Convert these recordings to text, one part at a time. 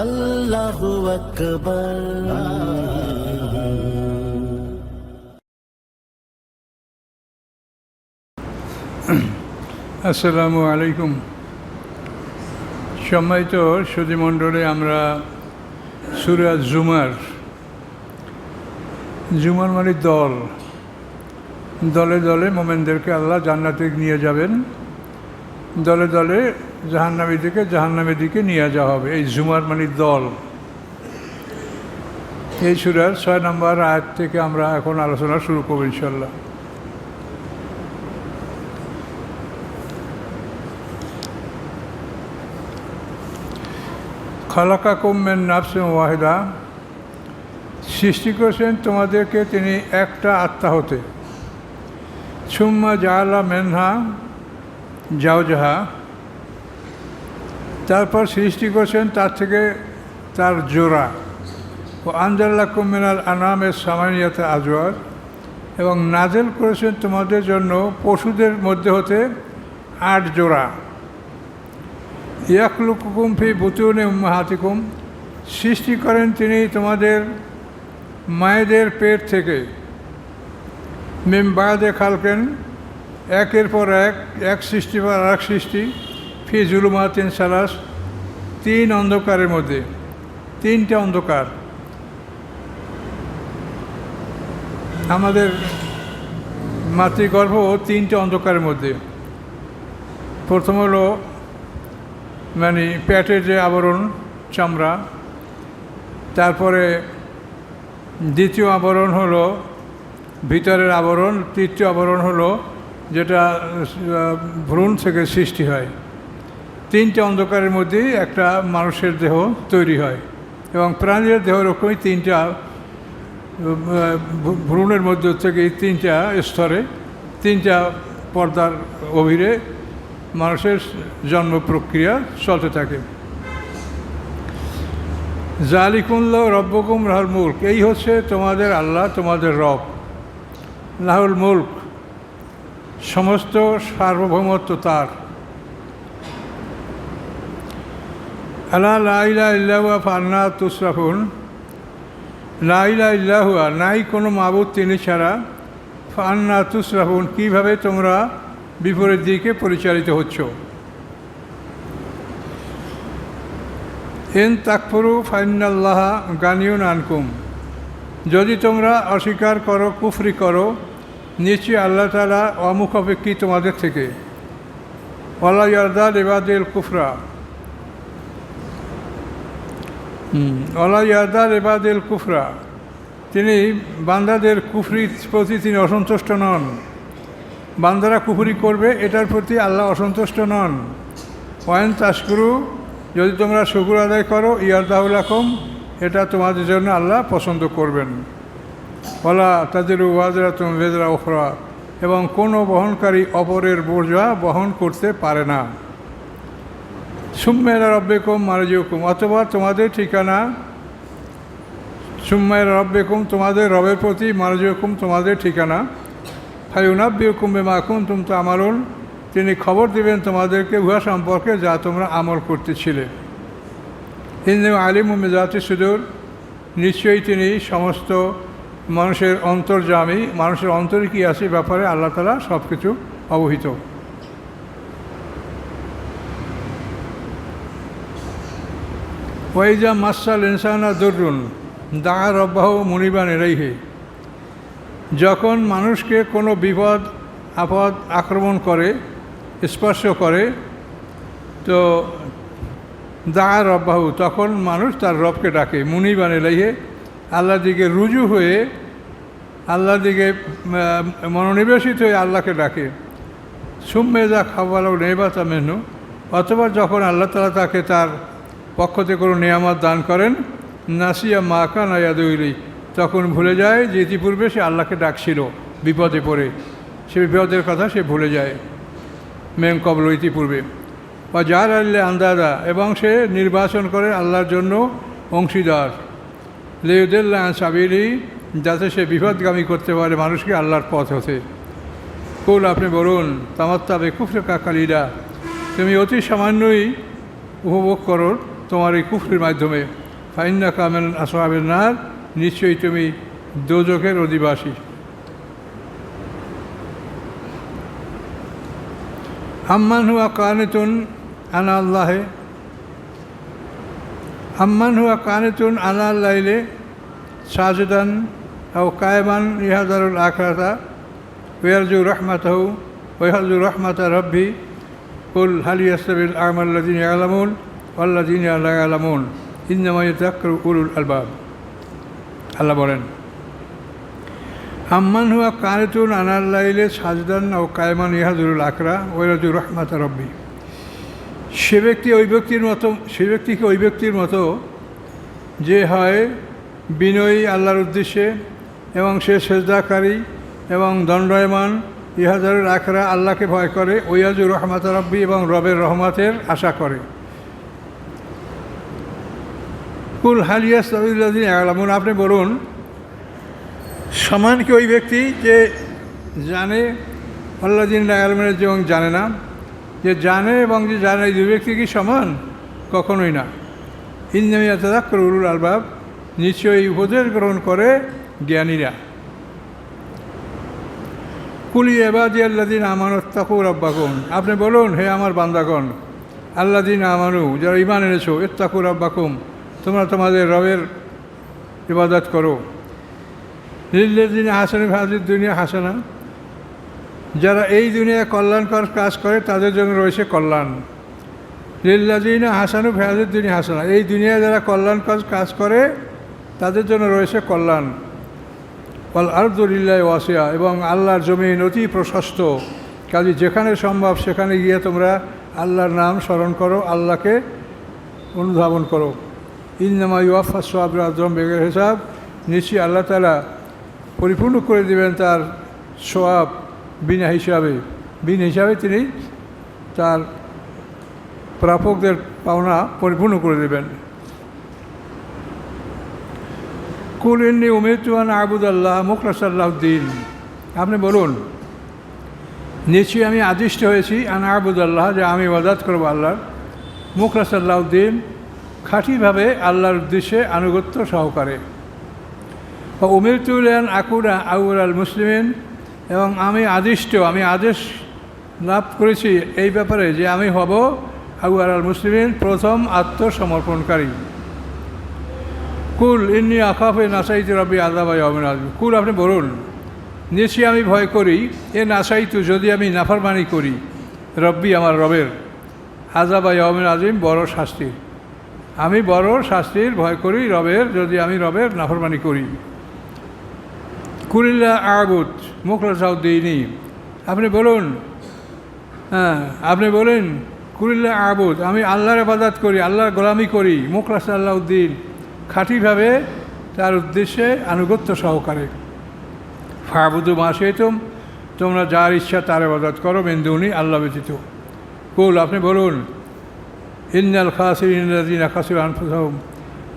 আল্লাহু আকবার। আসসালামু আলাইকুম। সম্মানিত সুধীমণ্ডলে, আমরা সূরা জুমার মানে দল, দলে দলে মোমেনদেরকে আল্লাহ জান্নাতে নিয়ে যাবেন, দলে দলে জাহান্নামের দিকে নিয়ে যাওয়া হবে। এই জুমার মানে দল। এই সূরার 6 নম্বর আয়াত থেকে আমরা এখন আলোচনা শুরু করব ইনশাল্লাহ। খালাকাকুম মিন নাফসিন ওয়াহিদা, সৃষ্টি করেছেন তোমাদেরকে তিনি একটা আত্মা হতে। সুম্মা জাআলা মিনহা জাওজাহা, তারপর সৃষ্টি করেছেন তার থেকে তার জোড়া। ও আনজালাকুম মিনাল আনামে সামানিয়াতা আজওয়াজ, এবং নাজেল করেছেন তোমাদের জন্য পশুদের মধ্যে হতে 8 জোড়া। ইয়াখলুকুকুম ফি বুতুনি উম্মাহাতিকুম, সৃষ্টি করেন তিনি তোমাদের মায়েদের পেট থেকে। মিন বাদে খালকেন, একের পর এক সৃষ্টি পর আর এক সৃষ্টি। ফি জুলুমাতিন সালাস, 3 অন্ধকারের মধ্যে, 3টে অন্ধকার। আমাদের মাতৃগর্ভ 3টে অন্ধকারের মধ্যে। প্রথম হলো মানে পেটের যে আবরণ, চামড়া। তারপরে দ্বিতীয় আবরণ হলো ভিতরের আবরণ। তৃতীয় আবরণ হলো যেটা ভ্রূণ থেকে সৃষ্টি হয়। 3টে অন্ধকারের মধ্যেই একটা মানুষের দেহ তৈরি হয়, এবং প্রাণীর দেহ রকমই 3টা ভ্রূণের মধ্যে থেকে 3টা স্তরে, 3টা পর্দার গভীরে মানুষের জন্ম প্রক্রিয়া চলতে থাকে। জালিকুল্লাহ রব্বকুম লাহুল মুলক, এই হচ্ছে তোমাদের আল্লাহ, তোমাদের রব। লাহুল মুলক, সমস্ত সার্বভৌমত্ব তার। আল্লাহ লা ইলাহা ইল্লাহু ফান্না তুসরাফুন, লা ইলাহা ইল্লাহু, নাই কোনো মাবুদ তিনি ছাড়া। ফান্না তুসরাফুন, কীভাবে তোমরা বিপরীত দিকে পরিচালিত হচ্ছ। ইন তাকফুরু ফাইন্নাল্লাহা গানিয়ুন আনকুম, যদি তোমরা অস্বীকার করো, কুফরি করো, নিশ্চয়ই আল্লাহ তাআলা অমুখাপেক্ষী তোমাদের থেকে। ওয়ালা ইয়ারদা লিবাদিল কুফরা, ওয়ালা ইয়ারদা লিবাদিল কুফরা, তিনি বান্দাদের কুফরির প্রতি তিনি অসন্তুষ্ট নন। বান্দারা কুফরি করবে এটার প্রতি আল্লাহ অসন্তুষ্ট নন। ওয়াইন তাশকুরু, যদি তোমরা শুকর আদায় করো, ইয়ারদাহু লাকুম, এটা তোমাদের জন্য আল্লাহ পছন্দ করবেন। ওয়ালা তাজিরু ওয়াজরাতুন ওয়িজরা উখরা, এবং কোনো বহনকারী অপরের বোঝা বহন করতে পারে না। সুম্মা ইলা রাব্বিকুম মারজিউকুম, অথবা তোমাদের ঠিকানা। সুম্মা ইলা রাব্বিকুম, তোমাদের রবের প্রতি, মারজিউকুম, তোমাদের ঠিকানা। ফায়ুনাব্বিউকুম বিমা কুনতুম তা'মালুন, তিনি খবর দিবেন তোমাদেরকে উহা সম্পর্কে যা তোমরা আমল করতেছিলে। ইন্নাহু আলিমুম বিযাতি সুদূর, নিশ্চয়ই তিনি সমস্ত মানুষের অন্তর্যামী, মানুষের অন্তরে কী আছে ব্যাপারে আল্লাহ তাআলা সব কিছু অবহিত। ওয়াইজা মাসাল ইনসানা দুররুন দাআ রাব্বাহু মুনিবান ইলাইহি, যখন মানুষকে কোনো বিপদ আপদ আক্রমণ করে, স্পর্শ করে, তো দাআ রাব্বাহু, তখন মানুষ তার রবকে ডাকে। মুনিবান ইলাইহি, আল্লাহর দিকে রুজু হয়ে, আল্লাহর দিকে মনোনিবেশিত হয়ে আল্লাহকে ডাকে। সুম্মা ইযা খাওয়ালাহু নি'মাতাম মিনহু, অথবা যখন আল্লাহ তাআলা তাকে তার পক্ষ থেকে কোনো নিয়ামত দান করেন, নাসিয়া মা কানা ইয়াদউ ইলাইহি, তখন ভুলে যায় যে ইতিপূর্বে সে আল্লাহকে ডাকছিল বিপদে পড়ে, সে বিপদের কথা সে ভুলে যায় মেন কবল, ইতিপূর্বে। বা যার আল্লাহ আন্দাদা, এবং সে নির্বাচন করে আল্লাহর জন্য অংশীদার। লিউদিল্লা আন সাবিলি, যাতে সে বিপদগামী করতে পারে মানুষকে আল্লাহর পথ হতে। কুল, আপনি বলুন, তামাত্তা বেকুফরে কাকালিরা, তুমি অতি সামান্যই উপভোগ করো তোমার এই কুফরির মাধ্যমে, ফাইন্না কামেন আসহাবের নার, নিশ্চয়ই তুমি দোজখের অধিবাসী। আম্মান হুয়া কানিতুন আনা আল্লাহে, আম্মান হুয়া কানিতুন আনা আল্লাইলে সাজিদান আও কায়মান ইহাদারুল আখরাতা ওয়ারজু রাহমাতাহু ওয়ারজু রাহমাতা রাব্বি কুল হাল ইয়াস্তাবিল আমাল্লাযিনা ইয়ালামুন ওয়াল্লাযিনা লা ইয়ালামুন ইন্নামা ইয়াতাযাক্কারু উলুল আলবাব। আল্লাহ বলেন, আম্মান হুয়া কানিতুন আনা আল্লাইলে সাজিদান আও কায়মান ইহাদারুল আখরা ওয়ারজু রাহমাতা রাব্বি। সে ব্যক্তিকে ওই ব্যক্তির মতো যে হয় বিনয়ী আল্লাহর উদ্দেশ্যে এবং সে সেজদাকারী এবং দণ্ডায়মান, ইহাদারুল আখরা আল্লাহকে ভয় করে, ওয়ারজু রাহমাতা রাব্বি এবং রবের রহমতের আশা করে। কুল হাল ইয়াস্তাবিল লাযিনা ইয়ালামুন, আপনি বলুন সমান কি ওই ব্যক্তি যে জানে, আল্লাযিনা লা ইয়ালামুন এবং জানে না? যে জানে এবং যে জানে, এই দুই ব্যক্তি কি সমান? কখনোই না। ইন্নামা ইয়াতাযাক্কারু উলুল আলবাব, নিশ্চয়ই উপদেশ গ্রহণ করে জ্ঞানীরা। কুল ইয়া ইবাদিয়াল্লাযিনা আমানু ইত্তাকু রাব্বাকুম, আপনি বলুন হে আমার বান্দাগণ, আল্লাযিনা আমানু, যারা ঈমান এনেছো, ইত্তাকু রাব্বাকুম, তোমরা তোমাদের রবের ইবাদত করো। লিল্লাযিনা হাসানু ফিল হায়াতিদ দুনিয়া হাসানা, যারা এই দুনিয়ায় কল্যাণকর কাজ করে তাদের জন্য রয়েছে কল্যাণ। লিল্লাযিনা হাসানু ফিল হায়াতিদ দুনিয়া হাসানা, এই দুনিয়ায় যারা কল্যাণকর কাজ করে তাদের জন্য রয়েছে কল্যাণ। ওয়াল আরদু লিল্লাহি ওয়াসিয়া, এবং আল্লাহর জমিন অতি প্রশস্ত, কাজে যেখানে সম্ভব সেখানে গিয়ে তোমরা আল্লাহর নাম স্মরণ করো, আল্লাহকে অনুধাবন করো। ইন্নামা ইউওয়াফাস সাবিরিনা আজরহুম বিগাইরি হিসাব, নিশ্চয়ই আল্লাহ তাআলা পরিপূর্ণ করে দেবেন তার সওয়াব বিনা হিসাবে তিনি তার প্রাপকদের পাওনা পরিপূর্ণ করে দেবেন। কুল ইন্নী উমিরতু আন আ'বুদাল্লাহ মুখলিসান লাহুদ্দীন, আপনি বলুন নিশ্চয়ই আমি আদিষ্ট হয়েছি আন আ'বুদাল্লাহ, যে আমি ইবাদত করব আল্লাহর, মুখলিসান লাহুদ্দীন, খাঁটিভাবে আল্লাহর উদ্দেশ্যে আনুগত্য সহকারে। উমিরতু আন আকুনা আউয়ালাল মুসলিমিন, এবং আমি আদেশ লাভ করেছি এই ব্যাপারে যে আমি হব আউয়ালাল মুসলিমিন, প্রথম আত্মসমর্পণকারী। কুল ইন্নী আখাফু ইন আসাইতু রাব্বি আযাবা ইয়াউমিন আযীম, কুল আপনি বলুন নিশ্চয়ই আমি ভয় করি, ইন আসাইতু, যদি আমি নাফরমানি করি, রব্বি আমার রবের, আযাবা ইয়াউমিন আযীম, বড় শাস্তি, আমি বড় শাস্তির ভয় করি রবের, যদি আমি রবের নাফরমানি করি। কুলিল্লাহ আ'বুদ মুখলিসান দীনি, আপনি বলুন কুলিল্লাহ আ'বুদ, আমি আল্লাহর ইবাদত করি, আল্লাহর গোলামি করি, মুখলিসান লাহুদ্দীন, খাঁটিভাবে তার উদ্দেশ্যে আনুগত্য সহকারে। ফা'বুদু মা শি'তুম, তোমরা যার ইচ্ছা তার ইবাদত করো, মিন দুনি, আল্লাহ ব্যতীত। কুল আপনি বলুন ইন্নাল খাসিরিনা আল্লাযিনা খাসিরু আনফুসাহুম,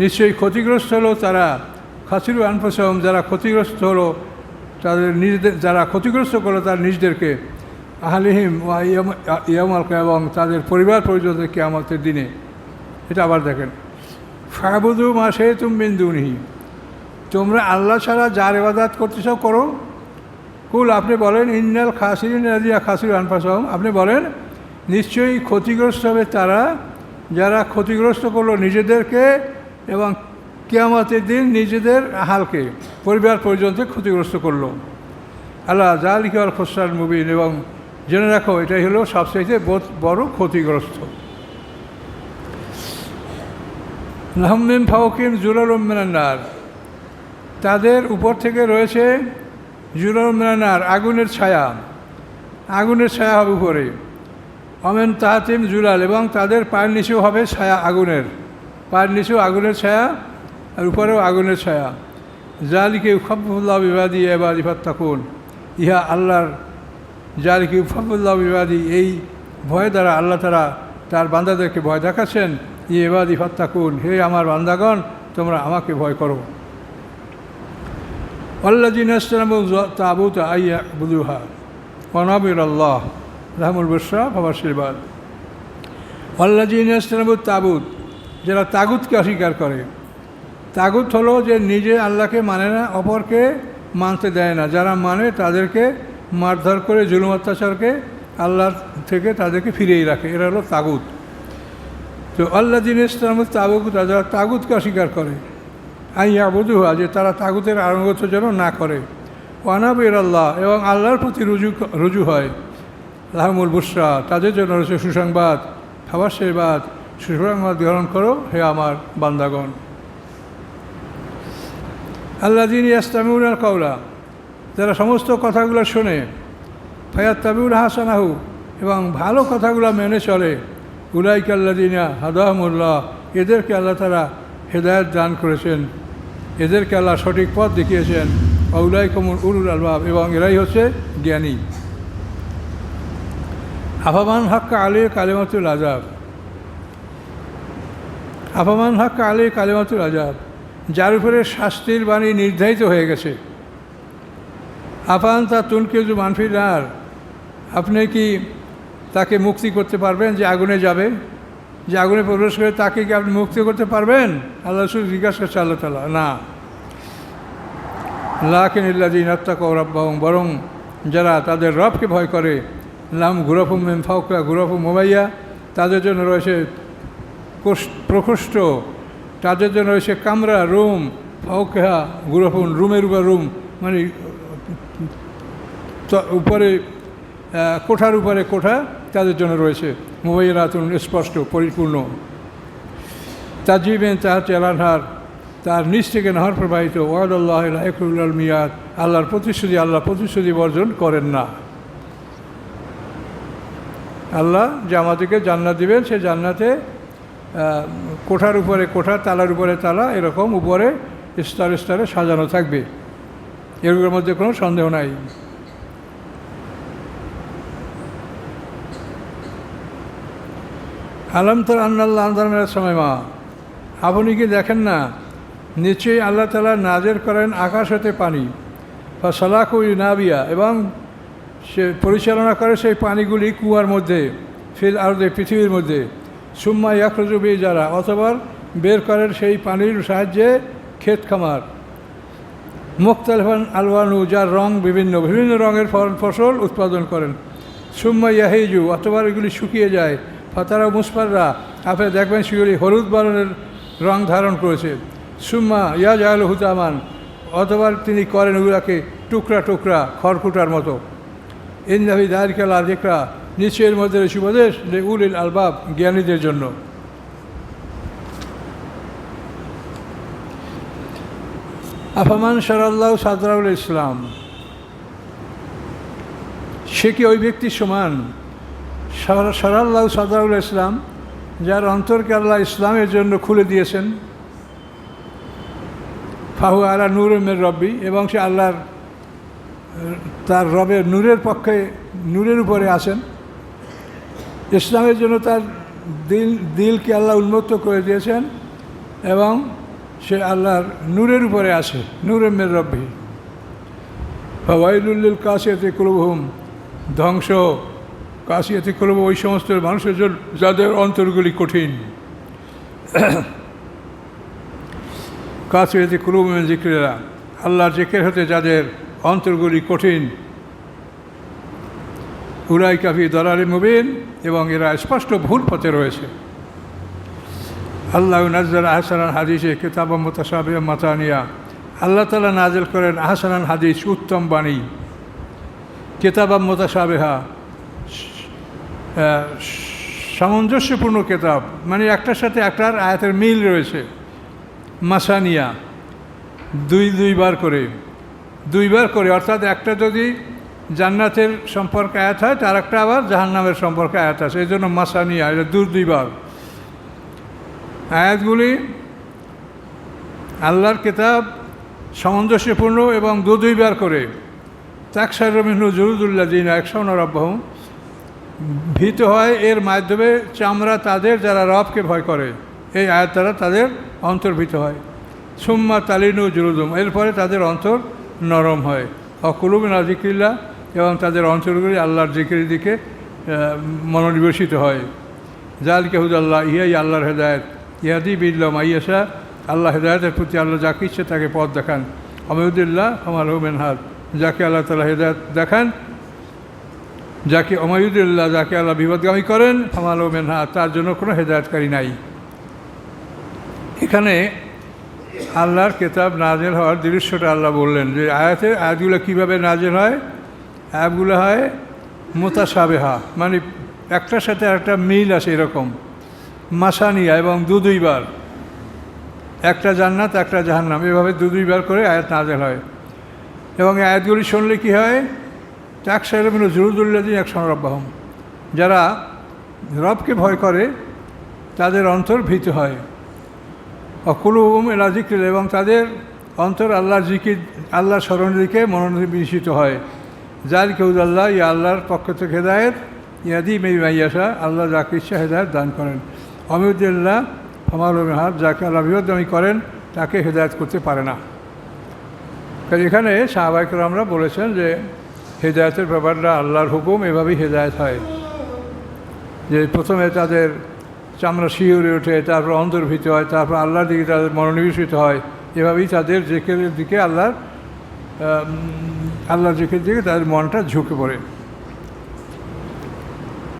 নিশ্চয়ই ক্ষতিগ্রস্ত হলো তারা, খাসিরু আনফুসাহুম, যারা ক্ষতিগ্রস্ত হলো তাদের নিজেদের, যারা ক্ষতিগ্রস্ত করলো তার নিজেদেরকে, আহলিহিম ওয়া ইয়াউমাল কিয়ামা, এবং তাদের পরিবার পরিজনদের কিয়ামতের দিনে। এটা আবার দেখেন, ফা'বুদু মা শি'তুম মিন দুনিহি, তোমরা আল্লাহ ছাড়া যার ইবাদত করতে চাও করো। কুল আপনি বলেন ইন্নাল খাসিরিনা আল্লাযিনা খাসিরু আনফুসাহুম, আপনি বলেন নিশ্চয়ই ক্ষতিগ্রস্ত হবে তারা যারা ক্ষতিগ্রস্ত করলো নিজেদেরকে এবং কিয়ামতের দিন নিজেদের আহালকে, পরিবার পরিজনকে ক্ষতিগ্রস্ত করলো। আল্লাহ যালিকা আল খুসরান মুবিন, এবং জেনে রাখো এটাই হলো সবচেয়ে বড় ক্ষতিগ্রস্ত। লাহুম মিন ফাওকিহিম যুলালুম মিনান নার, তাদের উপর থেকে রয়েছে যুলালুম মিনান নার, আগুনের ছায়া হবে উপরে। অমেন তাহাতিম জুলাল, এবং তাদের পায়ের নিচেও হবে ছায়া, পায়ের নিচেও আগুনের ছায়া, আর উপরেও আগুনের ছায়া। যালিকা ইউখাফিফুল্লাহু বিবাদি ইবাদি ফাত্তাকুন, ইহা আল্লাহর, যালিকা ইউখাফিফুল্লাহু বিবাদি, এই ভয় দ্বারা আল্লাহ তারা তার বান্দাদেরকে ভয় দেখাচ্ছেন। ইবাদি ফাত্তাকুন, হে আমার বান্দাগণ তোমরা আমাকে ভয় করো। আল্লাযিনা ইসতানাবু তাগুতা আইয়াবুদুহা ওয়া নাবিরাল্লাহ লাহুমুল বুশরা ফাবাশশির ইবাদ। আল্লাযিনা ইসতানাবু তাগুত, যারা তাগুতকে অস্বীকার করে। তাগুত হলো যে নিজে আল্লাহকে মানে না, অপরকে মানতে দেয় না। যারা মানে তাদেরকে মারধর করে জুলুম অত্যাচারকে আল্লাহর থেকে তাদেরকে ফিরিয়ে রাখে, এরা হলো তাগুত। তো আল্লাহ দিন ইসলাম তাগুত, যারা তাগুতকে অস্বীকার করে, আবুদুহা, যে তারা তাগুতের আনুগত্য যেন না করে, ওয়ানাবির আল্লাহ, এবং আল্লাহর প্রতি রুজু হয়, লাহমুল বুসরা, তাদের জন্য রয়েছে সুসংবাদ, খাবাসেরবাদ, সুসংবাদ গ্রহণ করো হে আমার বান্দাগণ। আল্লাহ দিন ইয়াস্তামিউন আল কাউলা, যারা সমস্ত কথাগুলো শোনে, ফায়াত্তাবিউন হাসানাহু, এবং ভালো কথাগুলো মেনে চলে, উলাইকা আল্লাযিনা হাদাহুমুল্লাহ, এদেরকে আল্লাহ তাআলা হেদায়েত দান করেছেন, এদেরকে আল্লাহ সঠিক পথ দেখিয়েছেন, উলাইকুম উলুল আলবাব, এবং এরাই হচ্ছে জ্ঞানী। আফামান হাক্কা আলাইহি কালিমাতুল আযাব, আফামান হাক্কা আলাইহি কালিমাতুল আযাব, যার উপরে শাস্তির বাণী নির্ধারিত হয়ে গেছে, আফান তা তুনকিজু মানফির নার, আপনি কি তাকে মুক্তি করতে পারবেন যে আগুনে যাবে, যে আগুনে প্রবেশ করে তাকে কি আপনি মুক্তি করতে পারবেন? আল্লাহ রাসূল জিজ্ঞাসা করছে আল্লাহ তাআলা, না। লাকিন ইল্লাযিনা ইত্তাকাউ রাব্বাহুম, বরং যারা তাদের রবকে ভয় করে, লাম গুরাফুম মিন ফাওকা গুরাফুম মুবাইয়া, তাদের জন্য রয়েছে প্রকোষ্ঠ, তাদের জন্য রয়েছে কামরা, রুম, ফাওকা গুরাফুন, রুমের উপর রুম, মানে উপরে কোঠার উপরে কোঠা তাদের জন্য রয়েছে, মুবাইয়াতুন, স্পষ্ট পরিপূর্ণ, তাজিবেন তার চালানহার, তার নিচ থেকে নহর প্রবাহিত, ওয়াদাল্লাহ লা ইয়াখলিফুল মিয়াদ, আল্লাহর প্রতিশ্রুতি, আল্লাহ প্রতিশ্রুতি বর্জন করেন না। আল্লাহ যে আমাদেরকে জান্নাত দিবেন, সে জান্নাতে কোঠার উপরে কোঠা, তালার উপরে তালা, এরকম উপরে স্তরে স্তরে সাজানো থাকবে, এগুলোর মধ্যে কোনো সন্দেহ নাই। আলম তার আন্নাল্লাহ আনজালা সময় মা, আপনি কি দেখেন না, নিশ্চয়ই আল্লাহ তাআলা নাযিল করেন আকাশ হতে পানি, বা সালাকু নাবিয়া, এবং সে পরিচালনা করে সেই পানিগুলি কুয়ার মধ্যে, ফিল আরদে, পৃথিবীর মধ্যে, সুম্মা ইয়াখরুজু বিহি যারা, অথবা বের করেন সেই পানির সাহায্যে ক্ষেত খামার, মুখতালিফান আলওয়ানু, যার রং বিভিন্ন, বিভিন্ন রঙের ফসল উৎপাদন করেন, সুম্মা ইয়াহিজু, অথবা এগুলি শুকিয়ে যায়, ফাতারা মুসফাররা, আপনি দেখবেন সেগুলি হলুদ বর্ণের রং ধারণ করেছে, সুম্মা ইয়াজআলু হুতামান, অথবা তিনি করেন ওগুলাকে টুকরা টুকরা খড়কুটার মতো, ইন্না ফি যালিকা লাযিকরা, নিশ্চয়ের মধ্যে রয়েছে উপদেশ লিউলিল আলবাব, জ্ঞানীদের জন্য। আফামান শারাল্লাহু সাদরাহুল ইসলাম, সে কি ওই ব্যক্তির সমান, শারাল্লাহু সাদরাহুল ইসলাম, যার অন্তরকে আল্লাহ ইসলামের জন্য খুলে দিয়েছেন, ফাহু আলা নূরিন মির রব্বি, এবং সে আল্লাহর তার রবের নূরের পক্ষে, নূরের উপরে আছেন, ইসলামের জন্য তার দিলকে আল্লাহ উন্মুক্ত করে দিয়েছেন, এবং সে আল্লাহর নূরের উপরে আছে, নূরিন মির রব্বি। ফাওয়াইলুল লিল কাসিয়াতি কুলুবুহুম, ধ্বংস কাসিয়াতি কুলুব, ওই সমস্ত মানুষের জন্য যাদের অন্তরগুলি কঠিন, কাসিয়াতি কুলুবুহুম মিন যিকরিল্লাহ, আল্লাহর জিকির হতে যাদের অন্তরগুলি কঠিন, উলাইকা ফি দালালিম মুবিন, এবং এরা স্পষ্ট ভুল পথে রয়েছে। আল্লাহু নাজ্জালা আহসানাল হাদিসে কিতাবাম মুতাশাবিহাম মাতানিয়া, আল্লাহ তাআলা নাজিল করেন আহসানাল হাদিস, উত্তম বাণী, কিতাবাম মুতাশাবিহা, সামঞ্জস্যপূর্ণ কিতাব, মানে একটার সাথে একটার আয়াতের মিল রয়েছে, মাসানিয়া, দুইবার করে, অর্থাৎ একটা যদি জান্নাতের সম্পর্কে আয়াত হয়, তার একটা আবার জাহান্নামের সম্পর্কে আয়াত আছে, এই জন্য মাসানিয়া, এটা দুইবার। আয়াতগুলি আল্লাহর কিতাব সামঞ্জস্যপূর্ণ এবং দুইবার করে, তাকশাইরু মিনহু জুলুদুল্লাযিনা ইয়াখশাউনা রাব্বাহুম, ভীত হয় এর মাধ্যমে চামড়া তাদের যারা রবকে ভয় করে, এই আয়াত দ্বারা তাদের অন্তর ভীত হয়। সুম্মা তালিনু জুলুদুহুম, এরপরে তাদের অন্তর নরম হয়, অকুলুবিন যিকরিল্লাহ, এবং তাদের অন্তরগুলি আল্লাহর জিকিরের দিকে মনোনিবেশিত হয়। যালিকা হুদাল্লাহ, ইহাই আল্লাহর হেদায়েত, ইয়াদি বিল্লাহ মাইয়াশা, আল্লাহ হেদায়তের প্রতি আল্লাহ যাকে ইচ্ছে তাকে পথ দেখান। অমায়ুদুল্লাহ আমার মেনহাদ, যাকে আল্লাহ তাআলা হেদায়ত দেখান, যাকে অমায়ুদুল্লাহ যাকে আল্লাহ বিপদগামী করেন, আমার মেনহাদ তার জন্য কোনো হেদায়তকারী নাই। এখানে আল্লাহর কেতাব নাজেল হওয়ার দৃশ্যটা আল্লাহ বললেন যে আয়াতগুলো কীভাবে নাজেল হয়। আয়াতগুলো হয় মুতাশাবিহা, মানে একটার সাথে একটা মিল আছে এরকম, মাসানিয়া এবং দুইবার, একটা জান্নাত একটা জাহান্নাম, এভাবে দুইবার করে আয়াত নাজেল হয়। এবং আয়াতগুলি শুনলে কী হয়, তাকশাইরু জুলুদুল্লাযিনা ইয়াখশাউনা রাব্বাহুম, যারা রবকে ভয় করে তাদের অন্তর ভীত হয়। অকুলুহুম ইলা যিকরিল্লাহ, এবং তাদের অন্তর আল্লাহর জিকির আল্লাহর স্মরণের দিকে মনোনিবেশিত হয়। যালিকা হুদাল্লাহ, ইয়া আল্লাহর পক্ষ থেকে হেদায়েত, ইয়াদি মাইয়াশা, আল্লাহ যাকে ইচ্ছা হেদায়েত দান করেন। অমিউদ্দিল্লাহ আমার মেনহাদ, যাকে আল্লাহ বিপদগামী করেন তাকে হেদায়েত করতে পারে না। কারণ এখানে সাহাবায়ে কেরামরা বলেছেন যে হেদায়েতের ব্যাপারটা আল্লাহর হুকুম, এভাবেই হেদায়েত হয়। যে প্রথমে তাদের চামড়া শিউরে ওঠে, তারপর অন্তর্ভীত হয়, তারপর আল্লাহর দিকে তাদের মনোনিবেশিত হয়, এভাবেই তাদের জিকিরের দিকে আল্লাহর জিকিরের দিকে তাদের মনটা ঝুঁকে পড়ে।